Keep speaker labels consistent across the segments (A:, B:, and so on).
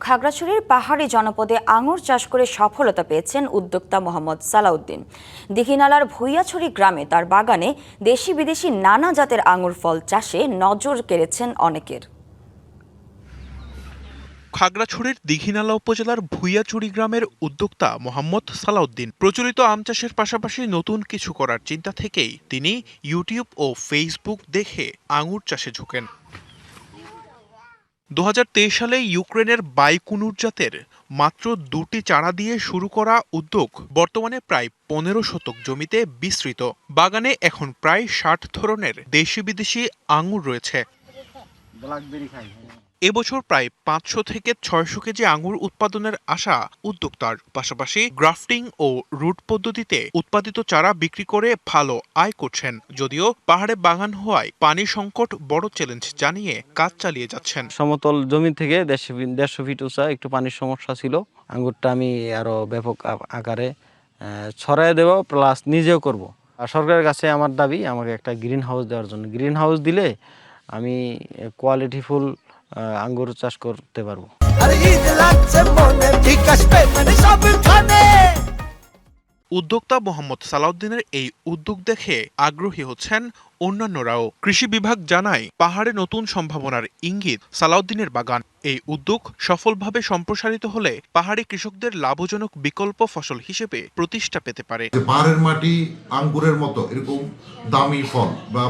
A: খাগড়াছড়ির পাহাড়ি জনপদে আঙুর চাষ করে সফলতা পেয়েছেন উদ্যোক্তা মোহাম্মদ সালাউদ্দিন। দীঘিনালার ভুইয়াছড়ি গ্রামে তার বাগানে দেশি বিদেশি নানা জাতের আঙুর ফল চাষে নজর কেড়েছেন অনেকের।
B: খাগড়াছড়ির দীঘিনালা উপজেলার ভুইয়াছড়ি গ্রামের উদ্যোক্তা মোহাম্মদ সালাউদ্দিন প্রচলিত আম চাষের পাশাপাশি নতুন কিছু করার চিন্তা থেকেই তিনি ইউটিউব ও ফেসবুক দেখে আঙুর চাষে ঝুঁকেন। 2023 সালে ইউক্রেনের বাইকুনুর জাতের মাত্র 2টি চারা দিয়ে শুরু করা উদ্যোগ বর্তমানে প্রায় 15 শতক জমিতে বিস্তৃত। বাগানে এখন প্রায় 60 ধরনের দেশি বিদেশি আঙুর রয়েছে। এবছর প্রায় 500 থেকে 600 কেজি আঙুর উৎপাদনের আশা উদ্যোক্তার। পাশাপাশি গ্রাফটিং ও রুট পদ্ধতিতে উৎপাদিত চারা বিক্রি করে ভালো আয় করছেন। যদিও পাহাড়ে বাগান হওয়ায় পানি সংকট বড় চ্যালেঞ্জ জানিয়ে কাজ চালিয়ে যাচ্ছেন।
C: সমতল জমি থেকে 150 ফিট উঁচা একটু পানির সমস্যা ছিল। আঙ্গুরটা আমি আরো ব্যাপক আকারে ছড়াই দেব, প্লাস নিজেও করব। আর সরকারের কাছে আমার দাবি আমাকে একটা গ্রিন হাউস দেওয়ার জন্য। গ্রিন হাউস দিলে আমি কোয়ালিটিফুল আঙ্গুর চাষ করতে পারবো।
B: উদ্যোক্তা মোহাম্মদ সালাউদ্দিনের এই উদ্যোগ দেখে আগ্রহী হচ্ছেন অন্যান্যরাও। কৃষি বিভাগ জানায় পাহাড়ে নতুন সম্ভাবনার ইঙ্গিত সালাউদ্দিনের বাগান। এই উদ্যোগ সফলভাবে সম্প্রসারিত হলে পাহাড়ি কৃষকদের লাভজনক বিকল্প ফসল হিসেবে প্রতিষ্ঠা পেতে পারে।
D: পাহাড়ের মাটি আঙ্গুরের মতো এরকম দামি ফল বা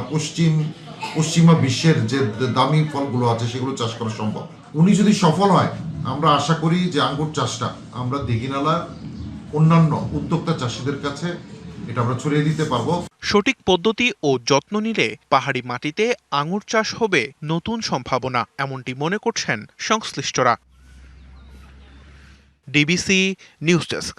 D: পশ্চিমা বিশ্বের যে দামি ফলগুলো আছে সেগুলো চাষ করা সম্ভব। উনি যদি সফল হয়, আমরা আশা করি যে আঙ্গুর চাষটা আমরা দীঘিনালার অন্যান্য উদ্যোক্তা চাষীদের কাছে এটা আমরা ছড়িয়ে দিতে পারবো।
B: সঠিক পদ্ধতি ও যত্ন নিলে পাহাড়ি মাটিতে আঙুর চাষ হবে নতুন সম্ভাবনা, এমনটি মনে করছেন সংশ্লিষ্টরা। DBC news desk.